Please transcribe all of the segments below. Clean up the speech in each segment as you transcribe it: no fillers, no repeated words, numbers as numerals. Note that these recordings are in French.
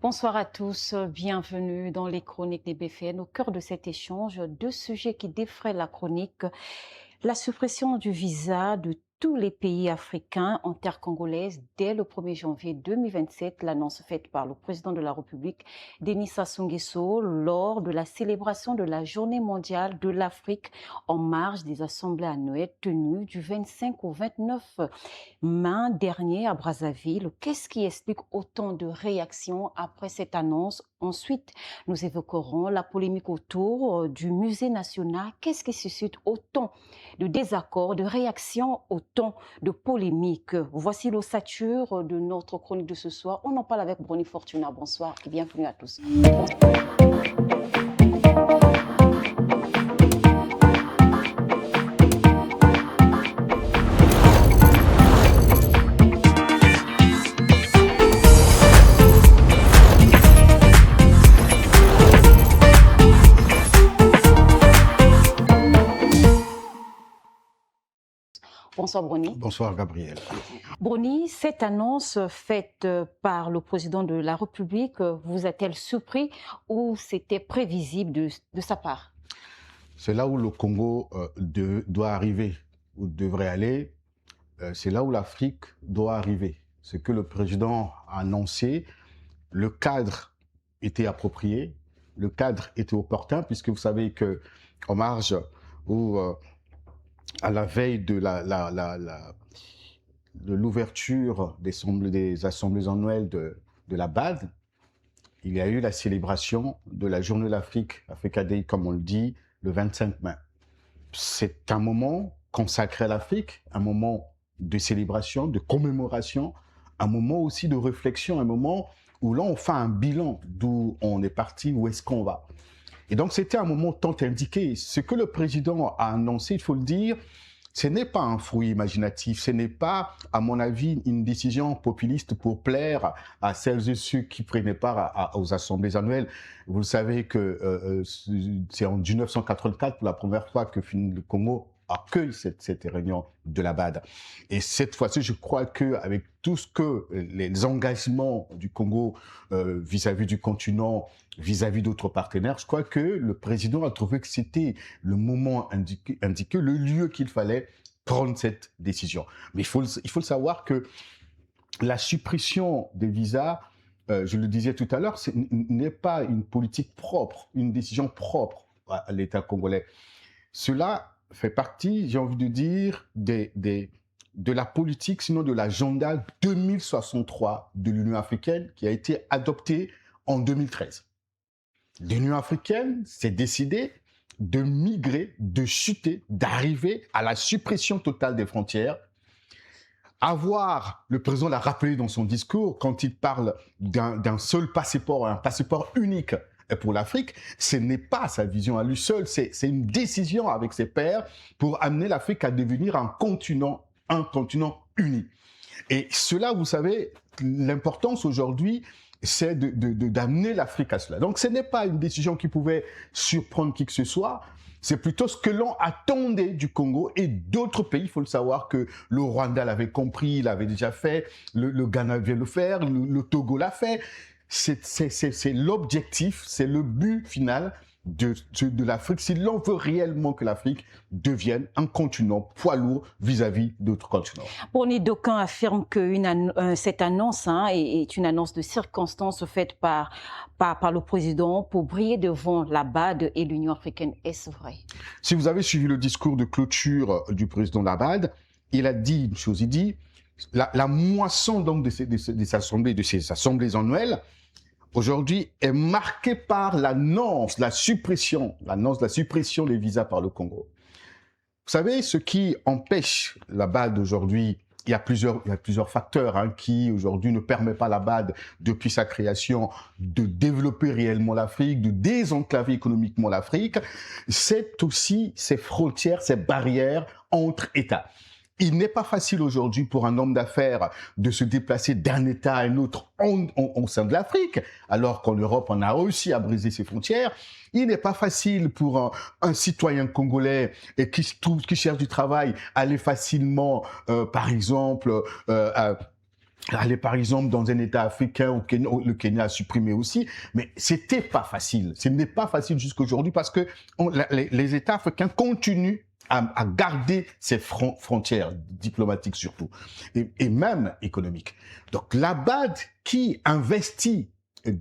Bonsoir à tous, bienvenue dans les chroniques des BFN. Au cœur de cet échange, deux sujets qui défraient la chronique. La suppression du visa de tous les pays africains en terre congolaise dès le 1er janvier 2027, l'annonce faite par le président de la République, Denis Sassou Nguesso, lors de la célébration de la Journée mondiale de l'Afrique en marge des assemblées annuelles tenues du 25 au 29 mai dernier à Brazzaville. Qu'est-ce qui explique autant de réactions après cette annonce? Ensuite, nous évoquerons la polémique autour du musée national. Qu'est-ce qui suscite autant de désaccords, de réactions, autant de polémiques? Voici l'ossature de notre chronique de ce soir. On en parle avec Brony Fortuna. Bonsoir et bienvenue à tous. Bonsoir Brony. Bonsoir Gabriel. Brony, cette annonce faite par le président de la République vous a-t-elle surpris ou c'était prévisible de sa part? C'est là où le Congo doit arriver, ou devrait aller. C'est là où l'Afrique doit arriver. Ce que le président a annoncé, le cadre était approprié, le cadre était opportun, puisque vous savez qu'en marge ou à la veille de l'ouverture des assemblées annuelles de la BAD, il y a eu la célébration de la Journée de l'Afrique, Africa Day comme on le dit, le 25 mai. C'est un moment consacré à l'Afrique, un moment de célébration, de commémoration, un moment aussi de réflexion, un moment où là on fait un bilan d'où on est parti, où est-ce qu'on va. Et donc c'était un moment tant indiqué. Ce que le président a annoncé, il faut le dire, ce n'est pas un fruit imaginatif, ce n'est pas, à mon avis, une décision populiste pour plaire à celles et ceux qui prenaient part aux assemblées annuelles. Vous le savez que c'est en 1984 pour la première fois que le Congo accueille cette réunion de la BAD. Et cette fois-ci, je crois qu'avec tout ce que les engagements du Congo vis-à-vis du continent, vis-à-vis d'autres partenaires, je crois que le président a trouvé que c'était le moment indiqué, le lieu qu'il fallait prendre cette décision. Mais il faut le savoir que la suppression des visas, je le disais tout à l'heure, n'est pas une politique propre, une décision propre à l'État congolais. Cela fait partie, j'ai envie de dire, de la politique, sinon de l'agenda 2063 de l'Union africaine qui a été adoptée en 2013. L'Union africaine s'est décidée de migrer, de chuter, d'arriver à la suppression totale des frontières. Le président l'a rappelé dans son discours, quand il parle d'un seul passeport, un passeport unique pour l'Afrique, ce n'est pas sa vision à lui seul, c'est une décision avec ses pairs pour amener l'Afrique à devenir un continent uni. Et cela, vous savez, l'importance aujourd'hui, c'est d'amener l'Afrique à cela. Donc ce n'est pas une décision qui pouvait surprendre qui que ce soit, c'est plutôt ce que l'on attendait du Congo et d'autres pays. Il faut le savoir que le Rwanda l'avait compris, il l'avait déjà fait, le Ghana vient le faire, le Togo l'a fait. C'est l'objectif, c'est le but final de l'Afrique, si l'on veut réellement que l'Afrique devienne un continent poids lourd vis-à-vis d'autres continents. Bonnie, d'aucuns affirment que cette annonce est une annonce de circonstance faite par le président pour briller devant la BAD et l'Union africaine. Est-ce vrai? Si vous avez suivi le discours de clôture du président de la BAD, il a dit une chose, il dit la moisson donc de ces assemblées annuelles aujourd'hui est marquée par l'annonce de la suppression des visas par le Congo. Vous savez, ce qui empêche la BAD aujourd'hui, il y a plusieurs facteurs qui aujourd'hui ne permettent pas à la BAD, depuis sa création, de développer réellement l'Afrique, de désenclaver économiquement l'Afrique. C'est aussi ces frontières, ces barrières entre États. Il n'est pas facile aujourd'hui pour un homme d'affaires de se déplacer d'un État à un autre au sein de l'Afrique, alors qu'en Europe, on a réussi à briser ses frontières. Il n'est pas facile pour un citoyen congolais qui cherche du travail, aller facilement, par exemple, aller par exemple dans un État africain, le Kenya a supprimé aussi, mais c'était pas facile. Ce n'est pas facile jusqu'aujourd'hui parce que les États africains continuent à garder ces frontières diplomatiques surtout, et même économiques. Donc la BAD qui investit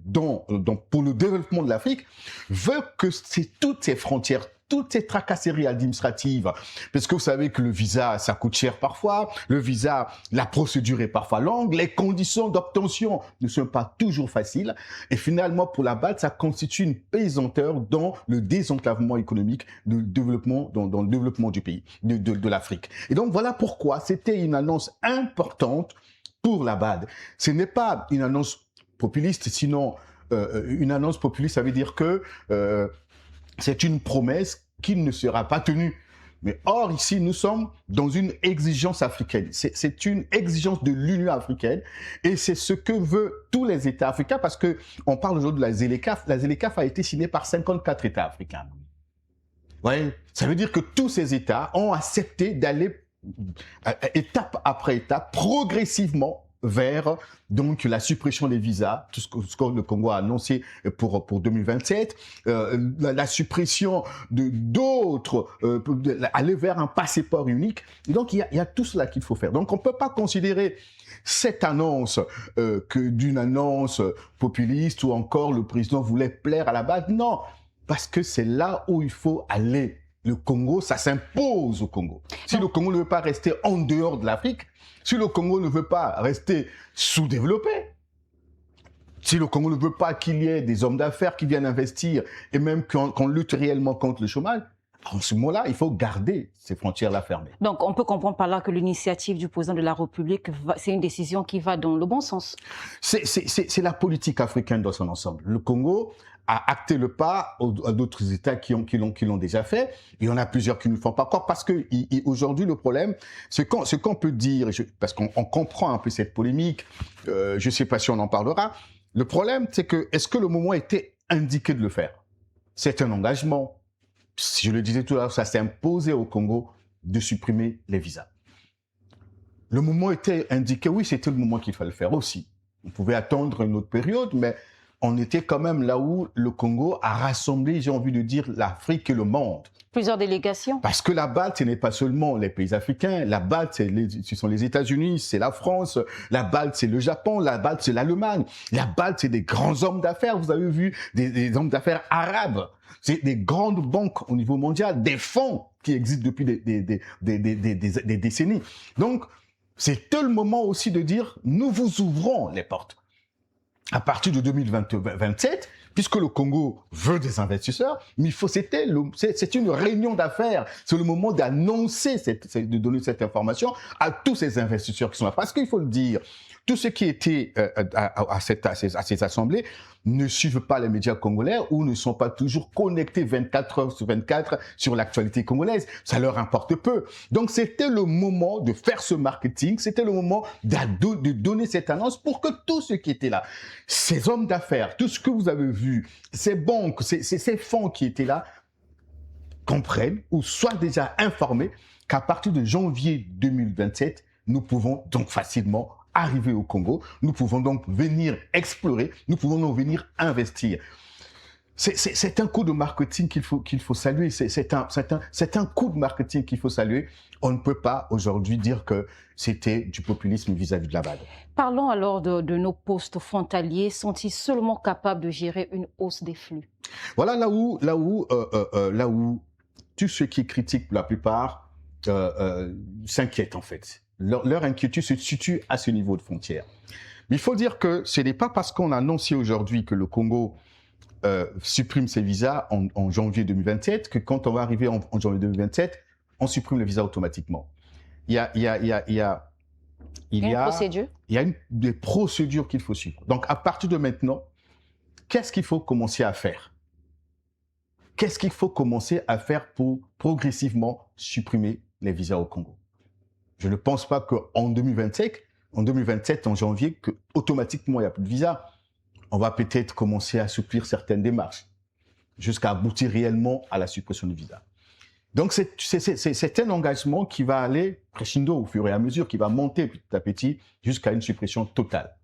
pour le développement de l'Afrique veut que toutes ces frontières, toutes ces tracasseries administratives, parce que vous savez que le visa, ça coûte cher parfois, le visa, la procédure est parfois longue, les conditions d'obtention ne sont pas toujours faciles, et finalement, pour la BAD, ça constitue une pesanteur dans le désenclavement économique, dans le développement du pays, de l'Afrique. Et donc, voilà pourquoi c'était une annonce importante pour la BAD. Ce n'est pas une annonce populiste, sinon, une annonce populiste, ça veut dire que c'est une promesse qui ne sera pas tenue. Mais or, ici, nous sommes dans une exigence africaine. C'est une exigence de l'Union africaine et c'est ce que veulent tous les États africains parce qu'on parle aujourd'hui de la ZLECAf. La ZLECAf a été signée par 54 États africains. Ouais, ça veut dire que tous ces États ont accepté d'aller étape après étape, progressivement, vers donc la suppression des visas, tout ce que le Congo a annoncé pour 2027, la suppression de d'autres, aller vers un passeport unique. Et donc il y a tout cela qu'il faut faire. Donc on ne peut pas considérer cette annonce que d'une annonce populiste ou encore le président voulait plaire à la base. Non, parce que c'est là où il faut aller. Le Congo, ça s'impose au Congo. Si le Congo ne veut pas rester en dehors de l'Afrique, si le Congo ne veut pas rester sous-développé, si le Congo ne veut pas qu'il y ait des hommes d'affaires qui viennent investir et même qu'on lutte réellement contre le chômage, en ce moment-là, il faut garder ces frontières-là fermées. Donc, on peut comprendre par là que l'initiative du président de la République, c'est une décision qui va dans le bon sens. C'est la politique africaine dans son ensemble. Le Congo a acté le pas à d'autres États qui l'ont déjà fait. Il y en a plusieurs qui ne le font pas encore parce que aujourd'hui, le problème, ce qu'on peut dire, parce qu'on comprend un peu cette polémique, je ne sais pas si on en parlera, le problème, c'est que est-ce que le moment était indiqué de le faire? C'est un engagement. Je le disais tout à l'heure, ça s'est imposé au Congo de supprimer les visas. Le moment était indiqué, oui, c'était le moment qu'il fallait le faire aussi. On pouvait attendre une autre période, mais on était quand même là où le Congo a rassemblé, j'ai envie de dire, l'Afrique et le monde. Plusieurs délégations. Parce que la BAD, ce n'est pas seulement les pays africains. La BAD, ce sont les États-Unis, c'est la France. La BAD, c'est le Japon. La BAD, c'est l'Allemagne. La BAD, c'est des grands hommes d'affaires. Vous avez vu des hommes d'affaires arabes. C'est des grandes banques au niveau mondial, des fonds qui existent depuis des décennies. Donc, c'était le moment aussi de dire, nous vous ouvrons les portes. À partir de 2027, puisque le Congo veut des investisseurs, mais c'est une réunion d'affaires. C'est le moment d'annoncer, de donner cette information à tous ces investisseurs qui sont là. Parce qu'il faut le dire, tous ceux qui étaient à ces assemblées ne suivent pas les médias congolais ou ne sont pas toujours connectés 24 heures sur 24 sur l'actualité congolaise. Ça leur importe peu. Donc, c'était le moment de faire ce marketing. C'était le moment de donner cette annonce pour que tous ceux qui étaient là, ces hommes d'affaires, tout ce que vous avez vu, ces banques, ces fonds qui étaient là, comprennent ou soient déjà informés qu'à partir de janvier 2027, nous pouvons donc facilement arriver au Congo, nous pouvons donc venir explorer, nous pouvons donc venir investir. C'est un coup de marketing qu'il faut saluer, c'est un coup de marketing qu'il faut saluer. On ne peut pas aujourd'hui dire que c'était du populisme vis-à-vis de la BAD. Parlons alors de nos postes frontaliers. Sont-ils seulement capables de gérer une hausse des flux? Voilà là où tous ceux qui critiquent la plupart s'inquiètent en fait. Leur inquiétude se situe à ce niveau de frontière. Mais il faut dire que ce n'est pas parce qu'on a annoncé aujourd'hui que le Congo supprime ses visas en janvier 2027 que quand on va arriver en janvier 2027, on supprime les visas automatiquement. Il y a des procédures qu'il faut suivre. Donc à partir de maintenant, qu'est-ce qu'il faut commencer à faire? Qu'est-ce qu'il faut commencer à faire pour progressivement supprimer les visas au Congo? Je ne pense pas qu'en 2027, en janvier, que automatiquement il n'y a plus de visa. On va peut-être commencer à assouplir certaines démarches jusqu'à aboutir réellement à la suppression du visa. Donc, c'est un engagement qui va aller crescendo au fur et à mesure, qui va monter petit à petit jusqu'à une suppression totale.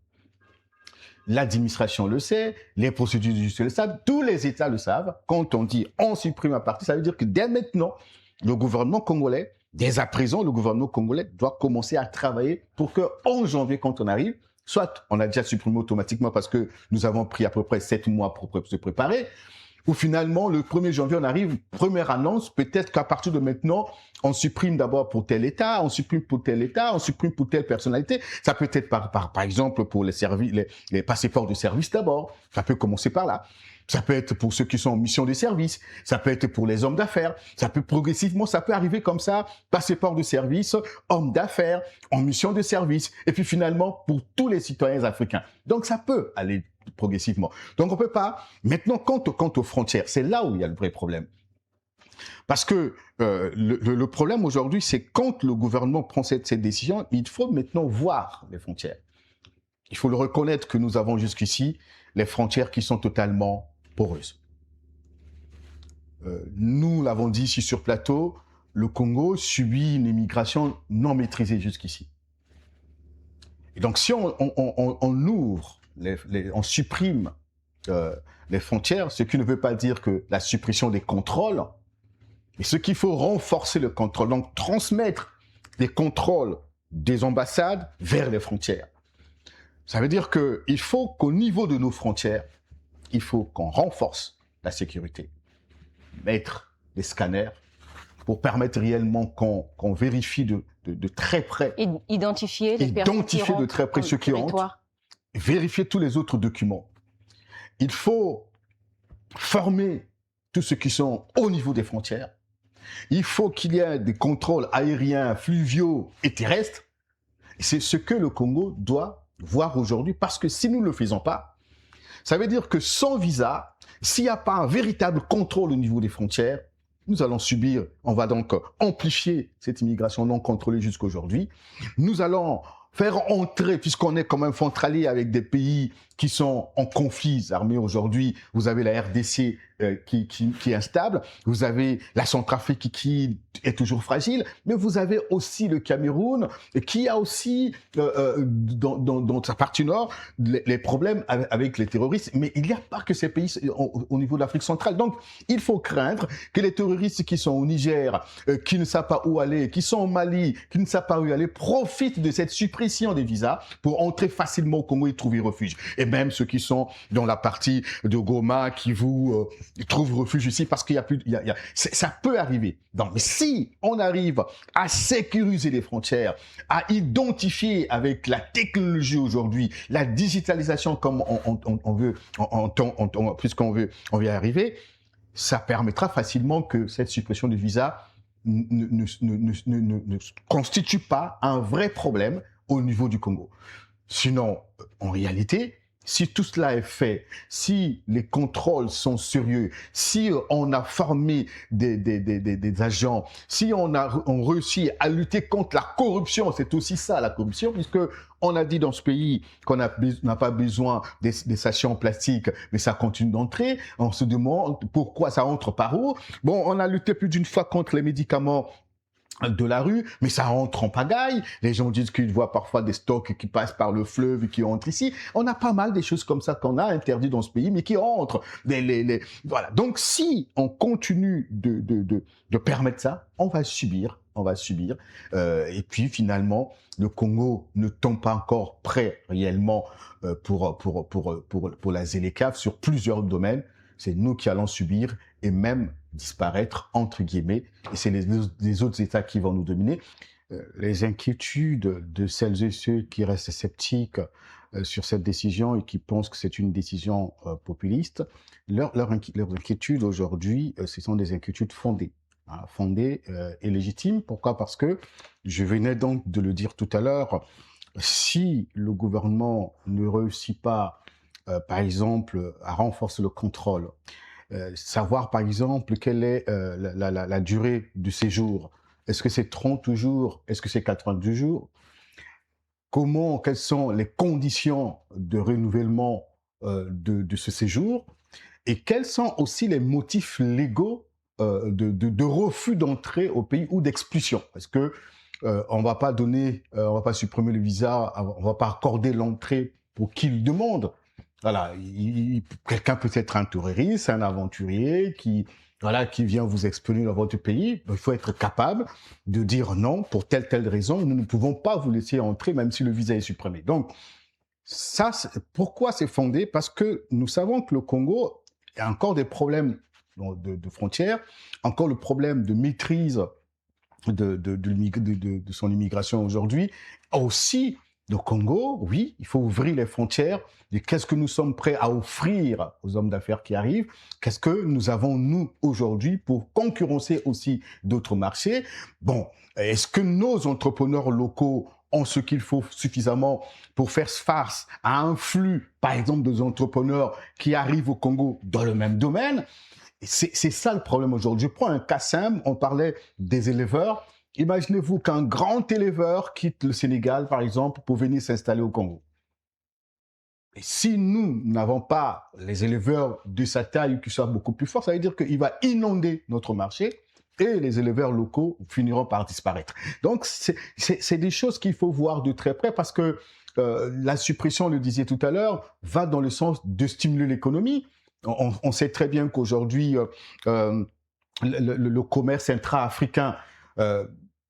L'administration le sait, les procédures judiciaires le savent, tous les États le savent. Quand on dit on supprime un parti, ça veut dire que dès maintenant, le gouvernement congolais, dès à présent, le gouvernement congolais doit commencer à travailler pour que en janvier, quand on arrive, soit on a déjà supprimé automatiquement parce que nous avons pris à peu près 7 mois pour se préparer, ou finalement, le 1er janvier, on arrive, première annonce, peut-être qu'à partir de maintenant, on supprime d'abord pour tel État, on supprime pour tel État, on supprime pour telle personnalité. Ça peut être par exemple pour les passeports de service d'abord. Ça peut commencer par là. Ça peut être pour ceux qui sont en mission de service. Ça peut être pour les hommes d'affaires. Ça peut progressivement, ça peut arriver comme ça, passeport de service, hommes d'affaires, en mission de service. Et puis finalement, pour tous les citoyens africains. Donc ça peut aller progressivement. Donc on peut pas. Maintenant, quant aux frontières, c'est là où il y a le vrai problème. Parce que le problème aujourd'hui, c'est quand le gouvernement prend cette décision, il faut maintenant voir les frontières. Il faut le reconnaître que nous avons jusqu'ici les frontières qui sont totalement poreuses. Nous l'avons dit ici sur plateau, le Congo subit une immigration non maîtrisée jusqu'ici. Et donc si on ouvre, on supprime les frontières, ce qui ne veut pas dire que la suppression des contrôles, mais ce qu'il faut renforcer le contrôle, donc transmettre les contrôles des ambassades vers les frontières. Ça veut dire qu'il faut qu'au niveau de nos frontières, il faut qu'on renforce la sécurité, mettre des scanners pour permettre réellement qu'on vérifie de très près. Identifier les personnes qui rentrent de très près ceux qui entrent. Vérifier tous les autres documents. Il faut former tous ceux qui sont au niveau des frontières. Il faut qu'il y ait des contrôles aériens, fluviaux et terrestres. C'est ce que le Congo doit voir aujourd'hui, parce que si nous ne le faisons pas, ça veut dire que sans visa, s'il n'y a pas un véritable contrôle au niveau des frontières, nous allons subir, on va donc amplifier cette immigration non contrôlée jusqu'aujourd'hui. Nous allons faire entrer, puisqu'on est quand même frontalier avec des pays qui sont en conflits armés aujourd'hui. Vous avez la RDC qui est instable, vous avez la Centrafrique qui est toujours fragile, mais vous avez aussi le Cameroun qui a aussi, dans sa partie nord, les problèmes avec les terroristes. Mais il n'y a pas que ces pays au niveau de l'Afrique centrale. Donc, il faut craindre que les terroristes qui sont au Niger, qui ne savent pas où aller, qui sont au Mali, qui ne savent pas où aller, profitent de cette suppression des visas pour entrer facilement au Congo et trouver refuge. Et même ceux qui sont dans la partie de Goma, qui vous trouvent refuge ici parce qu'il y a plus, ça peut arriver. Donc, mais si on arrive à sécuriser les frontières, à identifier avec la technologie aujourd'hui, la digitalisation comme on veut, puisqu'on veut, on veut y arriver, ça permettra facilement que cette suppression de visa ne constitue pas un vrai problème au niveau du Congo. Sinon, en réalité, si tout cela est fait, si les contrôles sont sérieux, si on a formé des agents, si on réussit à lutter contre la corruption, c'est aussi ça la corruption, puisque on a dit dans ce pays qu'on n'a pas besoin des sachets en plastique, mais ça continue d'entrer. On se demande pourquoi ça entre par où. Bon, on a lutté plus d'une fois contre les médicaments de la rue, mais ça entre en pagaille. Les gens disent qu'ils voient parfois des stocks qui passent par le fleuve et qui entrent ici. On a pas mal des choses comme ça qu'on a interdit dans ce pays, mais qui entrent. Voilà. Donc, si on continue de permettre ça, on va subir. Et puis, finalement, le Congo ne tombe pas encore prêt réellement pour la ZLECAf sur plusieurs domaines. C'est nous qui allons subir et même disparaître, entre guillemets, et c'est les autres États qui vont nous dominer. Les inquiétudes de celles et ceux qui restent sceptiques sur cette décision et qui pensent que c'est une décision populiste, leurs inquiétudes aujourd'hui, ce sont des inquiétudes fondées. Fondées et légitimes. Pourquoi? Parce que, je venais donc de le dire tout à l'heure, si le gouvernement ne réussit pas, par exemple, à renforcer le contrôle, savoir par exemple quelle est la durée du séjour. Est-ce que c'est 30 jours? Est-ce que c'est 90 jours? Quelles sont les conditions de renouvellement de ce séjour? Et quels sont aussi les motifs légaux de refus d'entrée au pays ou d'expulsion. Parce que on va pas donner, on va pas supprimer le visa, on va pas accorder l'entrée pour qui le demande. Voilà, quelqu'un peut être un terroriste, un aventurier qui vient vous expeller dans votre pays. Il faut être capable de dire non pour telle raison. Nous ne pouvons pas vous laisser entrer, même si le visa est supprimé. Donc, ça, pourquoi c'est fondé? Parce que nous savons que le Congo a encore des problèmes de frontières, encore le problème de maîtrise de son immigration aujourd'hui. Aussi, le Congo, oui, il faut ouvrir les frontières. Et qu'est-ce que nous sommes prêts à offrir aux hommes d'affaires qui arrivent? Qu'est-ce que nous avons, nous, aujourd'hui, pour concurrencer aussi d'autres marchés? Bon, est-ce que nos entrepreneurs locaux ont ce qu'il faut suffisamment pour faire face à un flux, par exemple, de entrepreneurs qui arrivent au Congo dans le même domaine? C'est ça le problème aujourd'hui. Je prends un cas simple, on parlait des éleveurs. Imaginez-vous qu'un grand éleveur quitte le Sénégal, par exemple, pour venir s'installer au Congo. Et si nous n'avons pas les éleveurs de sa taille qui soient beaucoup plus forts, ça veut dire qu'il va inonder notre marché et les éleveurs locaux finiront par disparaître. Donc, c'est des choses qu'il faut voir de très près parce que la suppression, on le disait tout à l'heure, va dans le sens de stimuler l'économie. On sait très bien qu'aujourd'hui, le commerce intra-africain,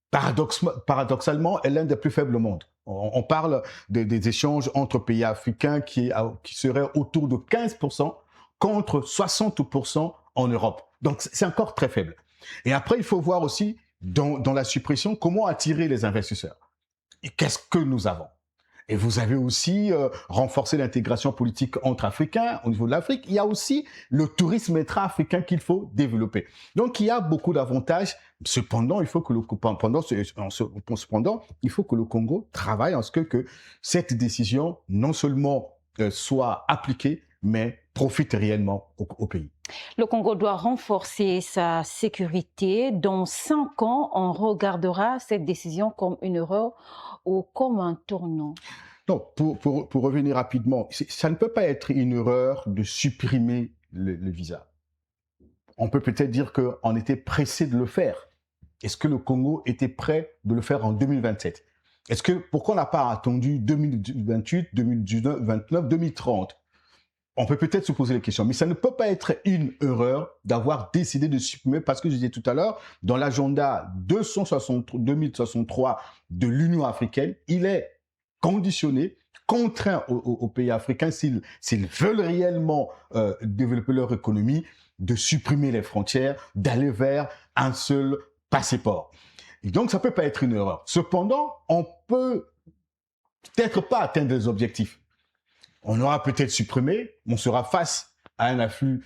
paradoxalement, est l'un des plus faibles au monde. On parle des échanges entre pays africains qui seraient autour de 15% contre 60% en Europe. Donc, c'est encore très faible. Et après, il faut voir aussi, dans la suppression, comment attirer les investisseurs. Et qu'est-ce que nous avons? Et vous avez aussi renforcé l'intégration politique entre Africains au niveau de l'Afrique. Il y a aussi le tourisme intra-africain qu'il faut développer. Donc, il y a beaucoup d'avantages. Cependant, il faut que il faut que le Congo travaille en ce que cette décision non seulement soit appliquée, mais profite réellement au pays. Le Congo doit renforcer sa sécurité. Dans 5 ans, on regardera cette décision comme une erreur ou comme un tournant. Non, pour revenir rapidement, ça ne peut pas être une erreur de supprimer le visa. On peut peut-être dire qu'on était pressé de le faire. Est-ce que le Congo était prêt de le faire en 2027? Pourquoi on n'a pas attendu 2028, 2019, 2029, 2030? On peut peut-être se poser les questions, mais ça ne peut pas être une erreur d'avoir décidé de supprimer, parce que je disais tout à l'heure, dans l'agenda 2063 de l'Union africaine, il est conditionné, contraint aux pays africains, s'ils veulent réellement développer leur économie, de supprimer les frontières, d'aller vers un seul passeport. Et donc, ça ne peut pas être une erreur. Cependant, on peut peut-être pas atteindre les objectifs. On aura peut-être supprimé, on sera face à un flux,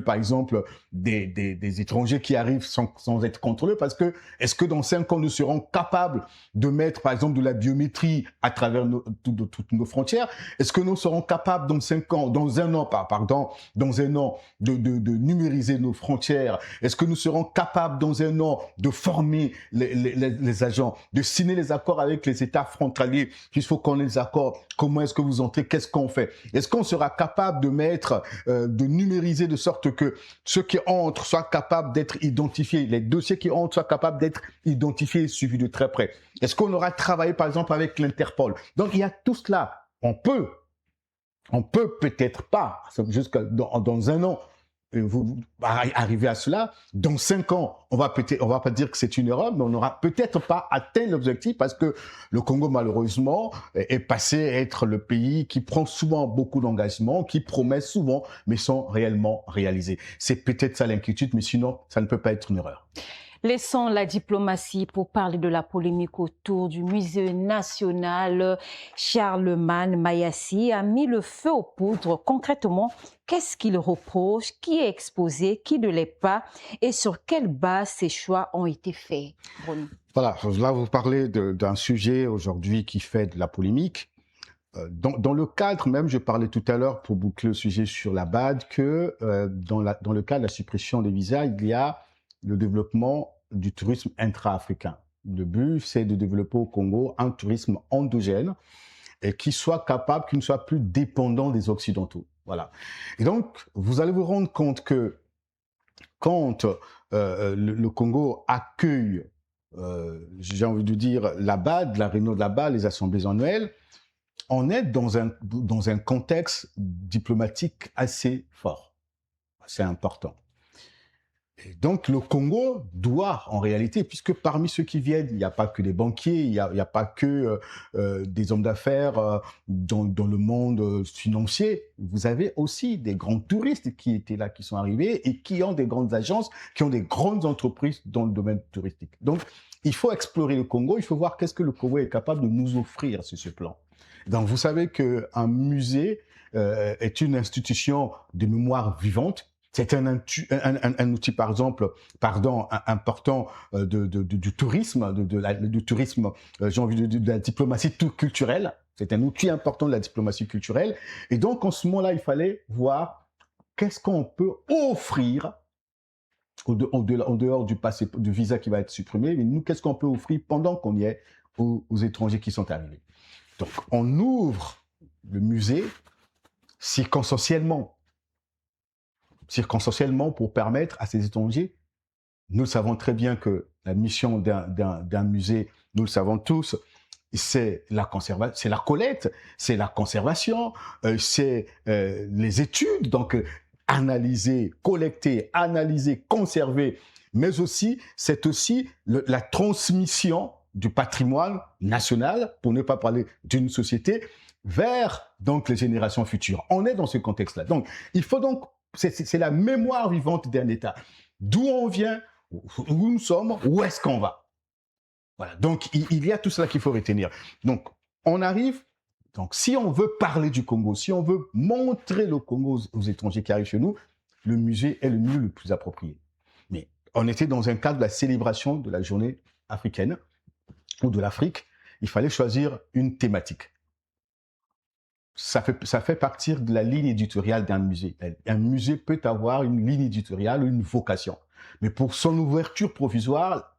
par exemple, des étrangers qui arrivent sans être contrôlés, parce que est-ce que dans 5 ans, nous serons capables de mettre, par exemple, de la biométrie à travers toutes nos frontières? Est-ce que nous serons capables dans 5 ans, dans un an, de numériser nos frontières? Est-ce que nous serons capables dans un an de former les agents, de signer les accords avec les États frontaliers, puisqu'il faut qu'on ait les accords? Comment est-ce que vous entrez? Qu'est-ce qu'on fait? Est-ce qu'on sera capable de mettre de numériser de sorte que ceux qui entrent soient capables d'être identifiés, les dossiers qui entrent soient capables d'être identifiés et suivis de très près? Est-ce qu'on aura travaillé par exemple avec l'Interpol? Donc il y a tout cela. On peut peut-être pas, jusqu'à dans un an, vous arriver à cela. Dans 5 ans, on va pas dire que c'est une erreur, mais on n'aura peut-être pas atteint l'objectif parce que le Congo, malheureusement, est passé à être le pays qui prend souvent beaucoup d'engagements, qui promet souvent, mais sans réellement réaliser. C'est peut-être ça l'inquiétude, mais sinon, ça ne peut pas être une erreur. Laissons la diplomatie pour parler de la polémique autour du musée national. Charlemagne Mayassi a mis le feu aux poudres. Concrètement, qu'est-ce qu'il reproche? Qui est exposé? Qui ne l'est pas? Et sur quelle base ces choix ont été faits? Bruno. Voilà, là vous parlez d'un sujet aujourd'hui qui fait de la polémique. Dans le cadre même, je parlais tout à l'heure pour boucler le sujet sur la BAD, que dans le cas de la suppression des visas, il y a le développement du tourisme intra-africain. Le but, c'est de développer au Congo un tourisme endogène et qui soit capable, qui ne soit plus dépendant des Occidentaux. Voilà. Et donc, vous allez vous rendre compte que quand le Congo accueille, j'ai envie de dire, la BAD, la réunion de la BAD, les assemblées annuelles, on est dans un contexte diplomatique assez fort, assez important. Et donc le Congo doit, en réalité, puisque parmi ceux qui viennent, il n'y a pas que des banquiers, il n'y a pas que des hommes d'affaires dans le monde financier, vous avez aussi des grands touristes qui étaient là, qui sont arrivés et qui ont des grandes agences, qui ont des grandes entreprises dans le domaine touristique. Donc, il faut explorer le Congo, il faut voir qu'est-ce que le Congo est capable de nous offrir sur ce plan. Donc, vous savez qu'un musée est une institution de mémoire vivante. C'est un outil, par exemple, important du tourisme, du tourisme, j'ai envie de dire, de la diplomatie culturelle. C'est un outil important de la diplomatie culturelle. Et donc, en ce moment-là, il fallait voir qu'est-ce qu'on peut offrir en dehors du visa qui va être supprimé, mais nous, qu'est-ce qu'on peut offrir pendant qu'on y est aux étrangers qui sont arrivés. Donc, on ouvre le musée circonstanciellement pour permettre à ces étrangers. Nous savons très bien que la mission d'un musée, nous le savons tous, c'est la conservation, c'est la collecte, c'est la conservation, c'est les études, donc analyser, collecter, analyser, conserver, mais aussi, c'est aussi la transmission du patrimoine national, pour ne pas parler d'une société, vers donc les générations futures. On est dans ce contexte-là. Donc, il faut donc, c'est la mémoire vivante d'un État. D'où on vient, où nous sommes, où est-ce qu'on va. Voilà. Donc, il y a tout cela qu'il faut retenir. Donc, on arrive. Donc, si on veut parler du Congo, si on veut montrer le Congo aux étrangers qui arrivent chez nous, le musée est le lieu le plus approprié. Mais on était dans un cadre de la célébration de la journée africaine ou de l'Afrique. Il fallait choisir une thématique. Ça fait partir de la ligne éditoriale d'un musée. Un musée peut avoir une ligne éditoriale ou une vocation. Mais pour son ouverture provisoire,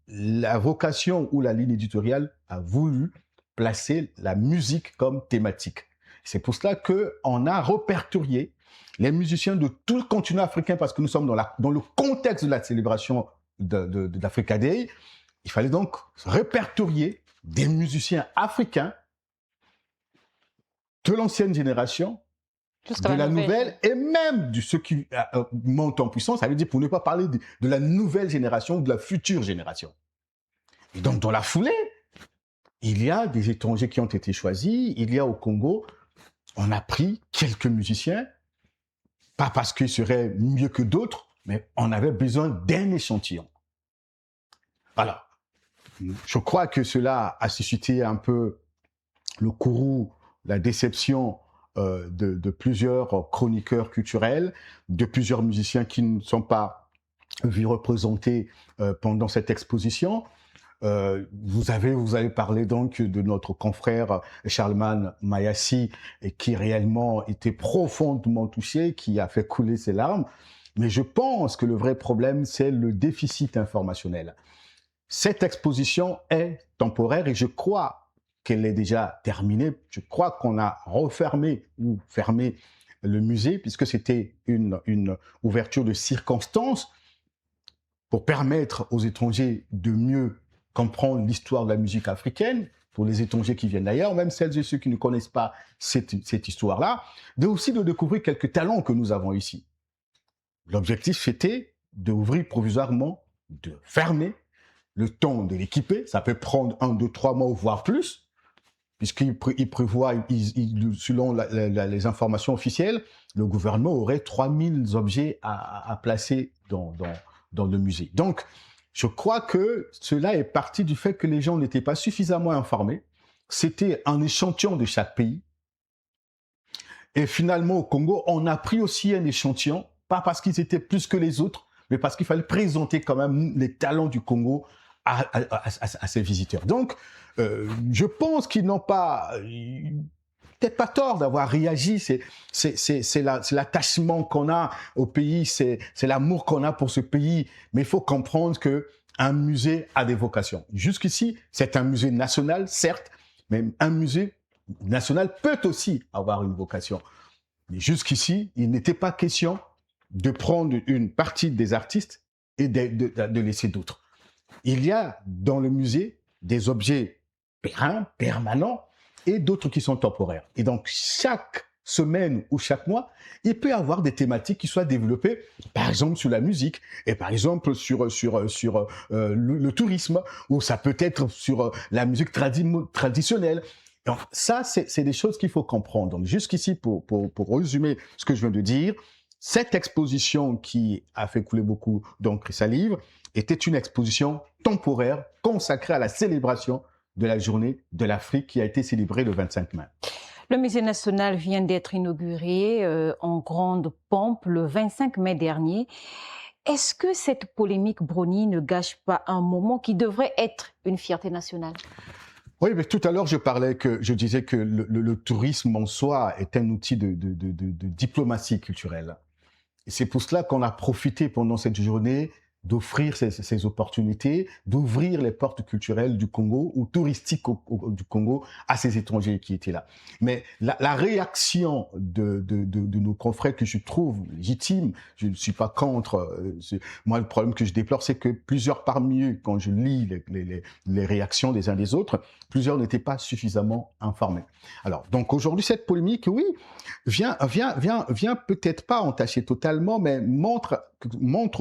la vocation ou la ligne éditoriale a voulu placer la musique comme thématique. C'est pour cela qu'on a répertorié les musiciens de tout le continent africain, parce que nous sommes dans le contexte de la célébration de l'Africa Day. Il fallait donc répertorier des musiciens africains de l'ancienne génération, de la nouvelle, et même de ceux qui montent en puissance, ça veut dire pour ne pas parler de la nouvelle génération, de la future génération. Et donc, dans la foulée, il y a des étrangers qui ont été choisis. Il y a au Congo, on a pris quelques musiciens, pas parce qu'ils seraient mieux que d'autres, mais on avait besoin d'un échantillon. Voilà. Je crois que cela a suscité un peu le courroux, la déception de plusieurs chroniqueurs culturels, de plusieurs musiciens qui ne sont pas vus représentés pendant cette exposition. Vous avez parlé donc de notre confrère Charlemagne Mayassi, qui réellement était profondément touché, qui a fait couler ses larmes. Mais je pense que le vrai problème, c'est le déficit informationnel. Cette exposition est temporaire et je crois qu'elle est déjà terminée. Je crois qu'on a refermé ou fermé le musée, puisque c'était une ouverture de circonstances pour permettre aux étrangers de mieux comprendre l'histoire de la musique africaine, pour les étrangers qui viennent d'ailleurs, même celles et ceux qui ne connaissent pas cette histoire-là, mais aussi de découvrir quelques talents que nous avons ici. L'objectif, c'était d'ouvrir provisoirement, de fermer, le temps de l'équiper. Ça peut prendre 1, 2, 3 mois, voire plus, puisqu'il prévoit, selon les informations officielles, le gouvernement aurait 3000 objets à placer dans le musée. Donc, je crois que cela est parti du fait que les gens n'étaient pas suffisamment informés. C'était un échantillon de chaque pays. Et finalement, au Congo, on a pris aussi un échantillon, pas parce qu'ils étaient plus que les autres, mais parce qu'il fallait présenter quand même les talents du Congo à ses visiteurs. Donc, je pense qu'ils n'ont pas... peut-être pas tort d'avoir réagi, c'est l'attachement qu'on a au pays, c'est l'amour qu'on a pour ce pays, mais il faut comprendre qu'un musée a des vocations. Jusqu'ici, c'est un musée national, certes, mais un musée national peut aussi avoir une vocation. Mais jusqu'ici, il n'était pas question de prendre une partie des artistes et de laisser d'autres. Il y a dans le musée des objets pérennes, permanents, et d'autres qui sont temporaires. Et donc, chaque semaine ou chaque mois, il peut y avoir des thématiques qui soient développées, par exemple sur la musique, et par exemple sur le tourisme, ou ça peut être sur la musique traditionnelle. Donc, ça, c'est des choses qu'il faut comprendre. Donc, jusqu'ici, pour résumer ce que je viens de dire, cette exposition qui a fait couler beaucoup d'encre et salive était une exposition temporaire consacrée à la célébration de la journée de l'Afrique qui a été célébrée le 25 mai. Le musée national vient d'être inauguré en grande pompe le 25 mai dernier. Est-ce que cette polémique, Brony, ne gâche pas un moment qui devrait être une fierté nationale? Oui, mais tout à l'heure, je disais que le tourisme en soi est un outil de diplomatie culturelle. Et c'est pour cela qu'on a profité pendant cette journée d'offrir ces opportunités, d'ouvrir les portes culturelles du Congo ou touristiques du Congo à ces étrangers qui étaient là. Mais la réaction de nos confrères que je trouve légitime, je ne suis pas contre. Moi, le problème que je déplore, c'est que plusieurs parmi eux, quand je lis les réactions des uns des autres, plusieurs n'étaient pas suffisamment informés. Alors, donc aujourd'hui, cette polémique, oui, vient peut-être pas entacher totalement, mais montre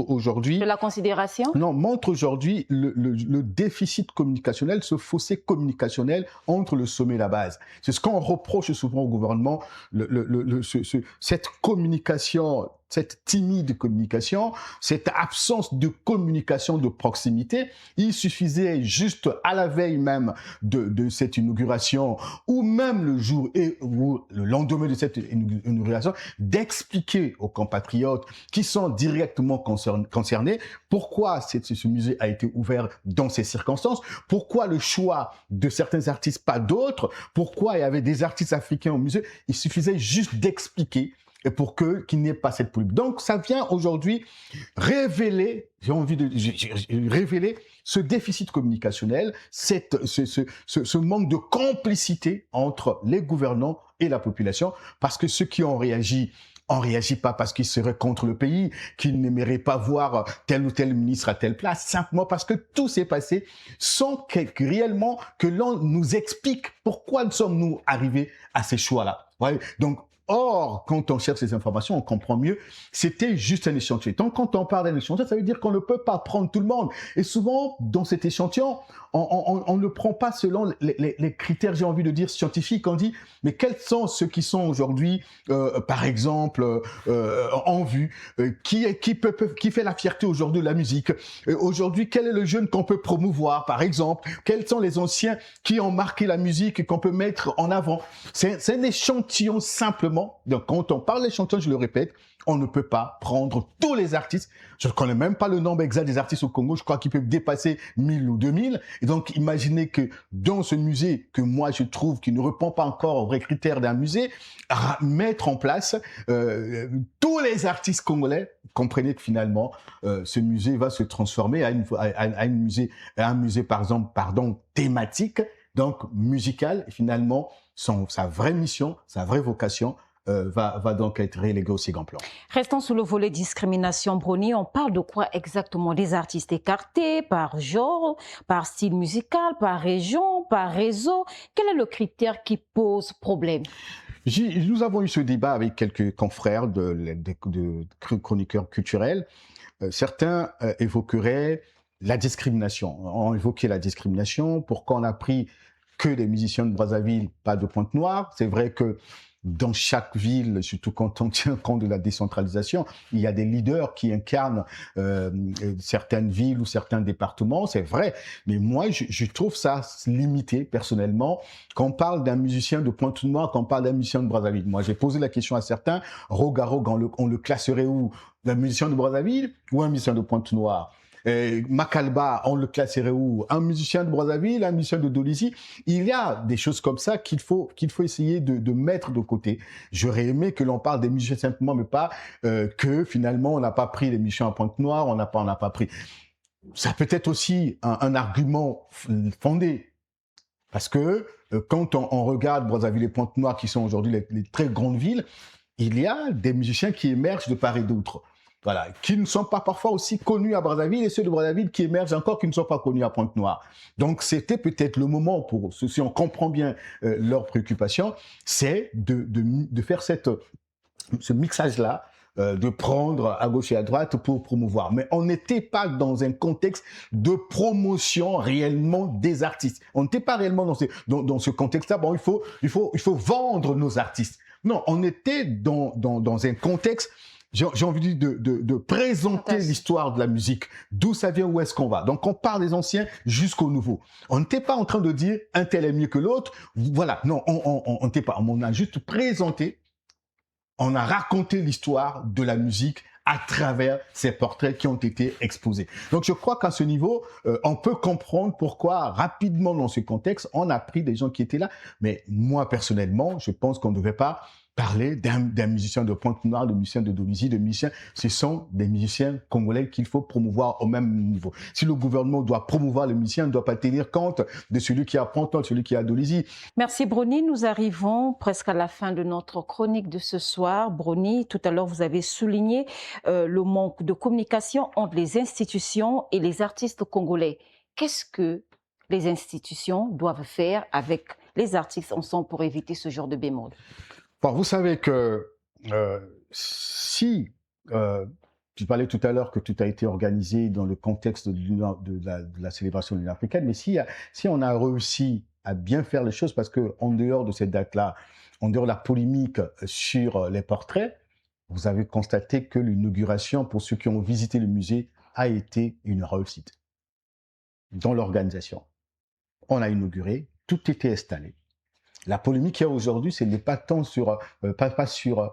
aujourd'hui... De la considération? Non, montre aujourd'hui le déficit communicationnel, ce fossé communicationnel entre le sommet et la base. C'est ce qu'on reproche souvent au gouvernement, cette communication, cette timide communication, cette absence de communication de proximité. Il suffisait juste à la veille même de cette inauguration, ou même le jour ou le lendemain de cette inauguration, d'expliquer aux compatriotes qui sont directement concernés pourquoi ce musée a été ouvert dans ces circonstances, pourquoi le choix de certains artistes, pas d'autres, pourquoi il y avait des artistes africains au musée. Il suffisait juste d'expliquer et pour qu'il n'y ait pas cette polémique. Donc, ça vient aujourd'hui révéler, révéler ce déficit communicationnel, ce manque de complicité entre les gouvernants et la population, parce que ceux qui ont réagi, on ne réagit pas parce qu'ils seraient contre le pays, qu'ils n'aimeraient pas voir tel ou tel ministre à telle place, simplement parce que tout s'est passé sans réellement que l'on nous explique pourquoi sommes-nous arrivés à ces choix-là. Ouais, donc, or, quand on cherche ces informations, on comprend mieux. C'était juste un échantillon. Donc, quand on parle d'un échantillon, ça veut dire qu'on ne peut pas prendre tout le monde. Et souvent, dans cet échantillon, on ne prend pas selon les critères, j'ai envie de dire, scientifiques. On dit, mais quels sont ceux qui sont aujourd'hui, par exemple, en vue, qui fait la fierté aujourd'hui de la musique? Aujourd'hui, quel est le jeune qu'on peut promouvoir, par exemple? Quels sont les anciens qui ont marqué la musique et qu'on peut mettre en avant? C'est un échantillon simplement. Donc, quand on parle d'échantillon, je le répète, on ne peut pas prendre tous les artistes. Je ne connais même pas le nombre exact des artistes au Congo. Je crois qu'ils peuvent dépasser 1000 ou 2000. Et donc, imaginez que dans ce musée, que moi je trouve qui ne répond pas encore aux vrais critères d'un musée, à mettre en place tous les artistes congolais, comprenez que finalement, ce musée va se transformer à un musée, par exemple, thématique, donc musical. Et finalement, sa vraie mission, sa vraie vocation, va donc être relégué au second plan. Restons sur le volet discrimination, Brony. On parle de quoi exactement? Des artistes écartés par genre, par style musical, par région, par réseau? Quel est le critère qui pose problème? Nous avons eu ce débat avec quelques confrères de chroniqueurs culturels. Certains évoqueraient la discrimination. On évoquait la discrimination. Pourquoi on a pris que des musiciens de Brazzaville, pas de Pointe-Noire? C'est vrai que dans chaque ville, surtout quand on tient compte de la décentralisation, il y a des leaders qui incarnent certaines villes ou certains départements, c'est vrai. Mais moi, je trouve ça limité, personnellement, quand on parle d'un musicien de Pointe-Noire, quand on parle d'un musicien de Brazzaville. Moi, j'ai posé la question à certains, Rogue à Rogue, on le classerait où? Un musicien de Brazzaville ou un musicien de Pointe-Noire? Makalba, on le classerait où? Un musicien de Brazzaville, un musicien de Dolisie? Il y a des choses comme ça qu'il faut essayer de mettre de côté. J'aurais aimé que l'on parle des musiciens simplement, mais pas que finalement on n'a pas pris les musiciens à Pointe-Noire, on n'a pas pris. Ça peut être aussi un argument fondé. Parce que quand on regarde Brazzaville et Pointe-Noire, qui sont aujourd'hui les très grandes villes, il y a des musiciens qui émergent de part et d'autre. voilà, qui ne sont pas parfois aussi connus à Brazzaville, et ceux de Brazzaville qui émergent encore qui ne sont pas connus à Pointe-Noire. Donc c'était peut-être le moment pour ceux, si on comprend bien leurs préoccupations, c'est de faire ce mixage-là, de prendre à gauche et à droite pour promouvoir. Mais on n'était pas dans un contexte de promotion réellement des artistes. On n'était pas réellement dans ce contexte-là. Bon, il faut vendre nos artistes. Non, on était dans un contexte, j'ai envie de présenter l'histoire de la musique, d'où ça vient, où est-ce qu'on va. Donc on part des anciens jusqu'au nouveau. On n'était pas en train de dire un tel est mieux que l'autre. Voilà, non, on n'était pas. On a juste présenté, on a raconté l'histoire de la musique à travers ces portraits qui ont été exposés. Donc je crois qu'à ce niveau, on peut comprendre pourquoi rapidement dans ce contexte, on a pris des gens qui étaient là. Mais moi personnellement, je pense qu'on ne devait pas parler d'un musicien de Pointe-Noire, de musicien de Donizy, de musicien. Ce sont des musiciens congolais qu'il faut promouvoir au même niveau. Si le gouvernement doit promouvoir le musicien, il ne doit pas tenir compte de celui qui a Pointe-Noire, de celui qui a Donizy. Merci Brony, nous arrivons presque à la fin de notre chronique de ce soir. Brony, tout à l'heure vous avez souligné le manque de communication entre les institutions et les artistes congolais. Qu'est-ce que les institutions doivent faire avec les artistes ensemble pour éviter ce genre de bémol? Bon, vous savez que si, tu parlais tout à l'heure que tout a été organisé dans le contexte de la célébration de l'Union africaine, mais si on a réussi à bien faire les choses, parce que en dehors de cette date-là, en dehors de la polémique sur les portraits, vous avez constaté que l'inauguration, pour ceux qui ont visité le musée, a été une réussite dans l'organisation. On a inauguré, tout était installé. La polémique qu'il y a aujourd'hui, ce n'est pas tant sur, pas sur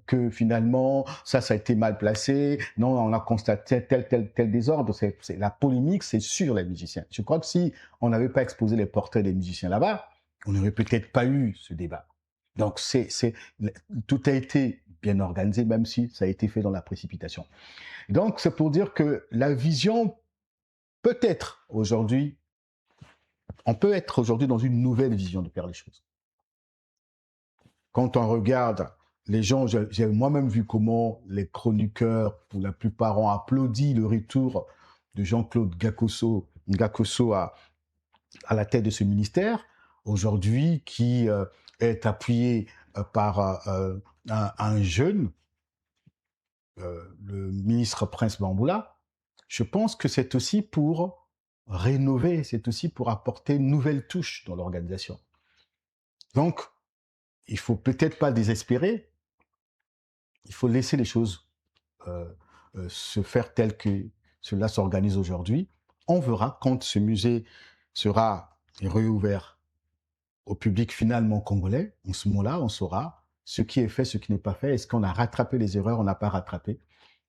que finalement, ça a été mal placé, non, on a constaté tel désordre. La polémique, c'est sur les musiciens. Je crois que si on n'avait pas exposé les portraits des musiciens là-bas, on n'aurait peut-être pas eu ce débat. Donc, tout a été bien organisé, même si ça a été fait dans la précipitation. Donc, c'est pour dire que la vision, peut-être aujourd'hui, on peut être aujourd'hui dans une nouvelle vision de faire les choses. Quand on regarde les gens, j'ai moi-même vu comment les chroniqueurs, pour la plupart, ont applaudi le retour de Jean-Claude Ngakosso à la tête de ce ministère, aujourd'hui, qui est appuyé par un jeune, le ministre Prince Bamboula. Je pense que c'est aussi pour rénover, c'est aussi pour apporter une nouvelle touche dans l'organisation. Donc, il ne faut peut-être pas désespérer, il faut laisser les choses se faire telles que cela s'organise aujourd'hui. On verra quand ce musée sera réouvert au public finalement congolais. En ce moment-là, on saura ce qui est fait, ce qui n'est pas fait. Est-ce qu'on a rattrapé les erreurs, on n'a pas rattrapé?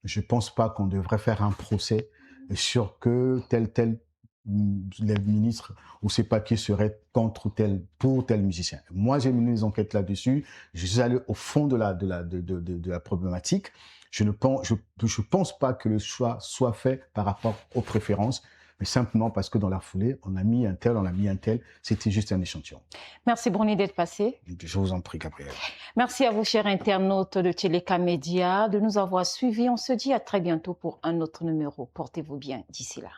Je ne pense pas qu'on devrait faire un procès sur que tel les ministres ou ces papiers seraient contre pour tel musicien. Moi, j'ai mené des enquêtes là-dessus. Je suis allé au fond de la problématique. Je ne pense pas que le choix soit fait par rapport aux préférences, mais simplement parce que dans la foulée, on a mis un tel. C'était juste un échantillon. Merci Brony d'être passé. Je vous en prie, Gabriel. Merci à vous, chers internautes de Téléka Média, de nous avoir suivis. On se dit à très bientôt pour un autre numéro. Portez-vous bien d'ici là.